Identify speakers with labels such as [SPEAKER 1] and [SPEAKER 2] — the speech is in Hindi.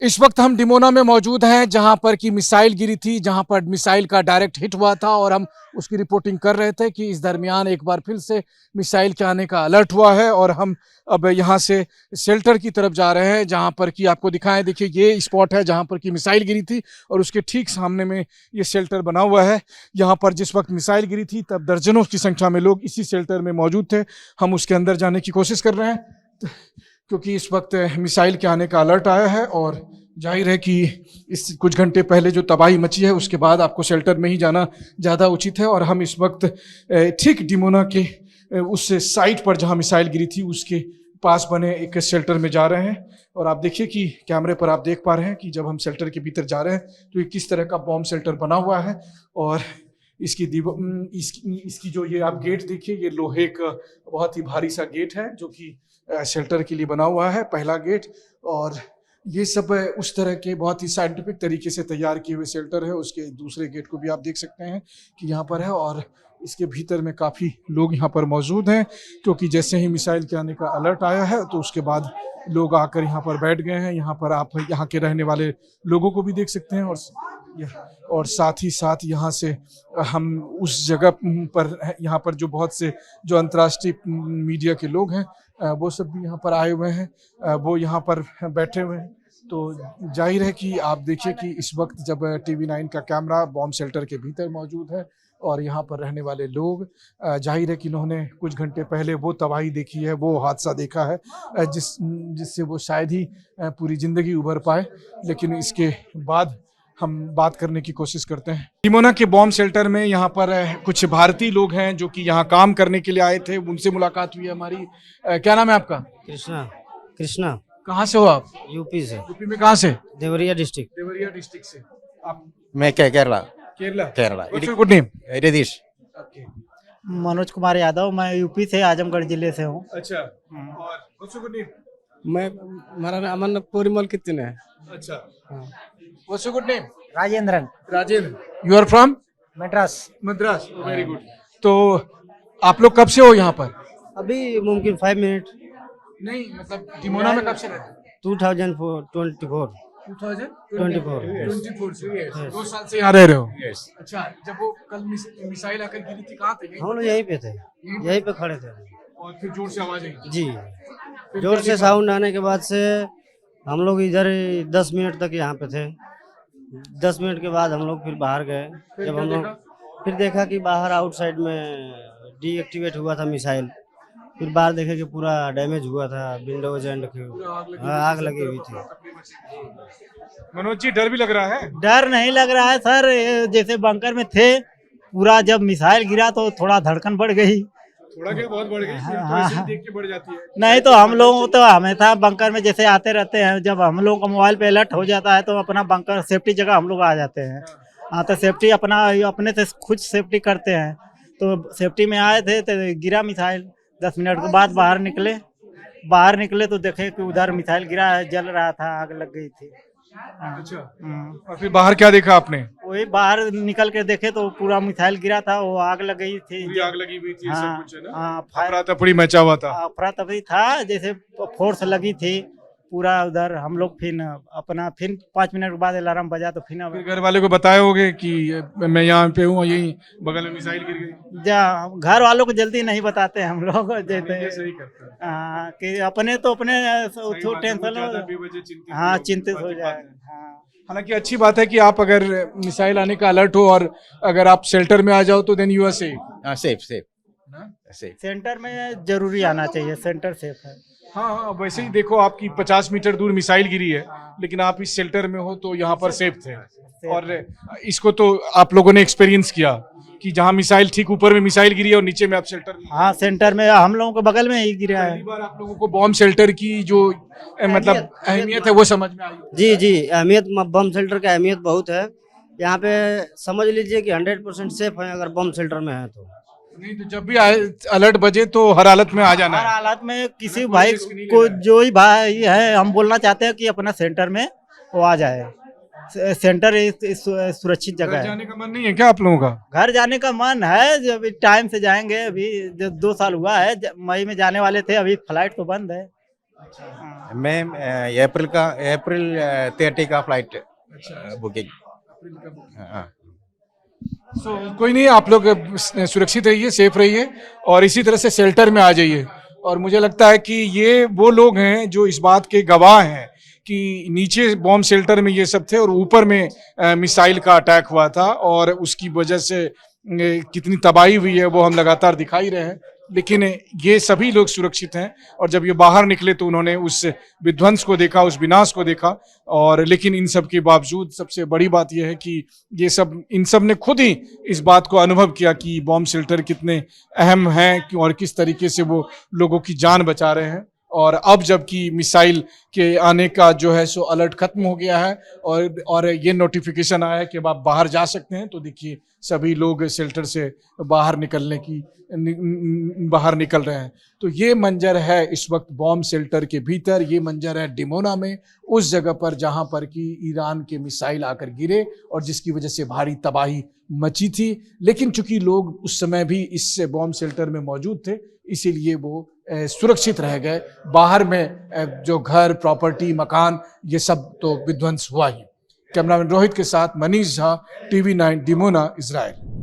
[SPEAKER 1] इस वक्त हम डिमोना में मौजूद हैं जहां पर की मिसाइल गिरी थी, जहां पर मिसाइल का डायरेक्ट हिट हुआ था और हम उसकी रिपोर्टिंग कर रहे थे कि इस दरमियान एक बार फिर से मिसाइल के आने का अलर्ट हुआ है और हम अब यहां से शेल्टर की तरफ जा रहे हैं जहां पर कि आपको दिखाएं। देखिए ये स्पॉट है जहां पर की मिसाइल गिरी थी और उसके ठीक सामने में ये शेल्टर बना हुआ है। यहाँ पर जिस वक्त मिसाइल गिरी थी तब दर्जनों की संख्या में लोग इसी शेल्टर में मौजूद थे। हम उसके अंदर जाने की कोशिश कर रहे हैं क्योंकि इस वक्त मिसाइल के आने का अलर्ट आया है और जाहिर है कि इस कुछ घंटे पहले जो तबाही मची है उसके बाद आपको शेल्टर में ही जाना ज़्यादा उचित है। और हम इस वक्त ठीक डिमोना के उस साइट पर जहां मिसाइल गिरी थी उसके पास बने एक शेल्टर में जा रहे हैं। और आप देखिए कि कैमरे पर आप देख पा रहे हैं कि जब हम शेल्टर के भीतर जा रहे हैं तो ये किस तरह का बॉम्ब शेल्टर बना हुआ है। और इसकी जो ये आप गेट देखिए, ये लोहे का बहुत ही भारी सा गेट है जो कि शेल्टर के लिए बना हुआ है, पहला गेट। और ये सब उस तरह के बहुत ही साइंटिफिक तरीके से तैयार किए हुए शेल्टर है। उसके दूसरे गेट को भी आप देख सकते हैं कि यहाँ पर है और इसके भीतर में काफ़ी लोग यहाँ पर मौजूद हैं क्योंकि जैसे ही मिसाइल के आने का अलर्ट आया है तो उसके बाद लोग आकर यहाँ पर बैठ गए हैं। यहाँ पर आप यहाँ के रहने वाले लोगों को भी देख सकते हैं और साथ ही साथ यहाँ से हम उस जगह पर यहाँ पर जो बहुत से जो अंतर्राष्ट्रीय मीडिया के लोग हैं वो सब भी यहाँ पर आए हुए हैं, वो यहाँ पर बैठे हुए हैं। तो जाहिर है कि आप देखिए कि इस वक्त जब TV9 का कैमरा बॉम्ब शेल्टर के भीतर मौजूद है और यहाँ पर रहने वाले लोग, जाहिर है कि इन्होंने कुछ घंटे पहले वो तबाही देखी है, वो हादसा देखा है जिससे वो शायद ही पूरी ज़िंदगी उबर पाए। लेकिन इसके बाद हम बात करने की कोशिश करते हैं। डिमोना के बॉम्ब शेल्टर में यहाँ पर कुछ भारतीय लोग हैं जो कि यहाँ काम करने के लिए आए थे, उनसे मुलाकात हुई है हमारी। क्या नाम है आपका?
[SPEAKER 2] कृष्णा। कृष्णा।
[SPEAKER 1] कहाँ से हो आप?
[SPEAKER 2] यूपी से।
[SPEAKER 1] यूपी में कहाँ से?
[SPEAKER 2] देवरिया डिस्ट्रिक्ट।
[SPEAKER 1] देवरिया डिस्ट्रिक्ट से। आप?
[SPEAKER 3] मैं Kerala.
[SPEAKER 1] Kerala.
[SPEAKER 3] Kerala.
[SPEAKER 1] What's your good name?
[SPEAKER 3] रिधीश।
[SPEAKER 1] Okay.
[SPEAKER 4] Manoj Kumar Yadav, मैं यूपी से आजमगढ़ जिले से हूँ।
[SPEAKER 1] अच्छा। और what's your good name?
[SPEAKER 5] मैं हमारा नाम अमन पोरीमल कितने है।
[SPEAKER 1] अच्छा। What's your good name?
[SPEAKER 4] Rajendran.
[SPEAKER 1] Rajendra. You are from?
[SPEAKER 4] Madras.
[SPEAKER 1] Madras. Very good. तो आप लोग कब से हो यहाँ पर?
[SPEAKER 2] अभी मुमकिन 5 मिनट।
[SPEAKER 1] नहीं मतलब डिमोना में कब से रहते?
[SPEAKER 2] 2024।
[SPEAKER 1] 2024 से 2 साल से यहाँ रह रहे हो? अच्छा। जब वो कल मिसाइल आकर गिरी थी कहाँ थे?
[SPEAKER 2] हम लोग यहीं पे थे, यहीं पे खड़े थे।
[SPEAKER 1] और फिर जोर से आवाज आई?
[SPEAKER 2] जी, जोर से साउंड आने के बाद से हम लोग इधर 10 मिनट तक यहाँ पे थे। 10 मिनट के बाद हम लोग फिर बाहर गए। जब हम लोग फिर देखा कि बाहर आउटसाइड में डीएक्टिवेट हुआ था मिसाइल। फिर बाहर देखे कि पूरा डैमेज हुआ था, विंडोज एंड आग लगी हुई थी।
[SPEAKER 1] मनोज जी डर भी लग रहा है?
[SPEAKER 4] डर नहीं लग रहा है सर, जैसे बंकर में थे पूरा, जब मिसाइल गिरा तो थोड़ा धड़कन बढ़ गई।
[SPEAKER 1] थोड़ा क्या बहुत बढ़ गई? तो ऐसे ही देख के बढ़ जाती है।
[SPEAKER 4] नहीं तो हम लोग तो हमेशा बंकर में जैसे आते रहते हैं, जब हम लोग का मोबाइल पे अलर्ट हो जाता है तो अपना बंकर सेफ्टी जगह हम लोग आ जाते हैं। हाँ तो सेफ्टी अपने से खुद सेफ्टी करते हैं। तो सेफ्टी में आए थे तो गिरा मिसाइल। 10 मिनट के बाद बाहर निकले तो देखे कि उधर मिसाइल गिरा है, जल रहा था, आग लग गई थी।
[SPEAKER 1] अच्छा। और फिर बाहर क्या देखा आपने?
[SPEAKER 4] वही बाहर निकल के देखे तो पूरा मिसाइल गिरा था, वो आग लग गई थी।
[SPEAKER 1] पूरी आग लगी हुई थी।
[SPEAKER 4] हाँ,
[SPEAKER 1] सब कुछ है ना?
[SPEAKER 4] हाँ,
[SPEAKER 1] अफरा तफरी मचा हुआ था।
[SPEAKER 4] अफरा तफरी था, जैसे फोर्स लगी थी पूरा उधर। हम लोग फिर 5 मिनट के बाद अलार्म बजा तो फिर
[SPEAKER 1] घर वाले को बताए होगे कि मैं यहाँ पे हूँ, यही बगल में मिसाइल गिर गई?
[SPEAKER 4] घर वालों को जल्दी नहीं बताते हम लोग, जैसे
[SPEAKER 1] सही करता है।
[SPEAKER 4] कि अपने टेंशन, हाँ चिंतित हो जाए।
[SPEAKER 1] हालांकि अच्छी बात है कि आप अगर मिसाइल आने का अलर्ट हो और अगर आप शेल्टर में आ जाओ तो then you are safe.
[SPEAKER 3] Safe.
[SPEAKER 4] Centre में जरूरी आना चाहिए, सेंटर सेफ है।
[SPEAKER 1] हाँ, वैसे ही देखो आपकी 50 मीटर दूर मिसाइल गिरी है लेकिन आप इस शेल्टर में हो तो यहाँ पर सेफ थे। और इसको तो आप लोगों ने एक्सपीरियंस किया कि जहाँ मिसाइल ठीक ऊपर में मिसाइल गिरी है और नीचे में आप शेल्टर में।
[SPEAKER 4] हाँ, सेंटर में हम लोगों के बगल में ही गिरा है।
[SPEAKER 1] पहली बार आप लोगों को बॉम्ब शेल्टर की जो मतलब अहमियत है वो समझ में आई?
[SPEAKER 2] जी, अहमियत, बम शेल्टर की अहमियत बहुत है। यहाँ पे समझ लीजिए कि 100% सेफ है अगर बम शेल्टर में है तो।
[SPEAKER 1] नहीं तो जब भी अलर्ट बजे तो हर हालत में आ जाना
[SPEAKER 4] हर
[SPEAKER 1] है।
[SPEAKER 4] हालत में किसी भाई को, जो ही भाई है, हम बोलना चाहते हैं कि अपना सेंटर में वो आ जाए। सेंटर सुरक्षित जगह है।
[SPEAKER 1] जाने का मन नहीं है क्या आप लोगों का?
[SPEAKER 4] घर जाने का मन है, जब टाइम से जाएंगे। अभी 2 साल हुआ है, मई में जाने वाले थे, अभी फ्लाइट तो बंद है।
[SPEAKER 3] मैं अप्रैल 30 का फ्लाइट बुकिंग। हाँ।
[SPEAKER 1] कोई नहीं, आप लोग सुरक्षित रहिए, सेफ रहिए और इसी तरह से शेल्टर में आ जाइए। और मुझे लगता है कि ये वो लोग हैं जो इस बात के गवाह हैं कि नीचे बॉम्ब शेल्टर में ये सब थे और ऊपर में मिसाइल का अटैक हुआ था और उसकी वजह से कितनी तबाही हुई है वो हम लगातार दिखा ही रहे हैं। लेकिन ये सभी लोग सुरक्षित हैं और जब ये बाहर निकले तो उन्होंने उस विध्वंस को देखा, उस विनाश को देखा। और लेकिन इन सब के बावजूद सबसे बड़ी बात यह है कि ये सब इन सब ने खुद ही इस बात को अनुभव किया कि बॉम्ब शेल्टर कितने अहम हैं और किस तरीके से वो लोगों की जान बचा रहे हैं। और अब जबकि मिसाइल के आने का जो है सो अलर्ट खत्म हो गया है और ये नोटिफिकेशन आया है कि अब आप बाहर जा सकते हैं, तो देखिए सभी लोग शेल्टर से बाहर बाहर निकल रहे हैं। तो ये मंजर है इस वक्त बॉम्ब शेल्टर के भीतर, ये मंजर है डिमोना में, उस जगह पर जहां पर कि ईरान के मिसाइल आकर गिरे और जिसकी वजह से भारी तबाही मची थी। लेकिन चूंकि लोग उस समय भी इस बॉम्ब शेल्टर में मौजूद थे, इसीलिए वो सुरक्षित रह गए। बाहर में जो घर, प्रॉपर्टी, मकान, ये सब तो विध्वंस हुआ ही। कैमरामैन रोहित के साथ Manish Jha, TV9 Dimona, Israel.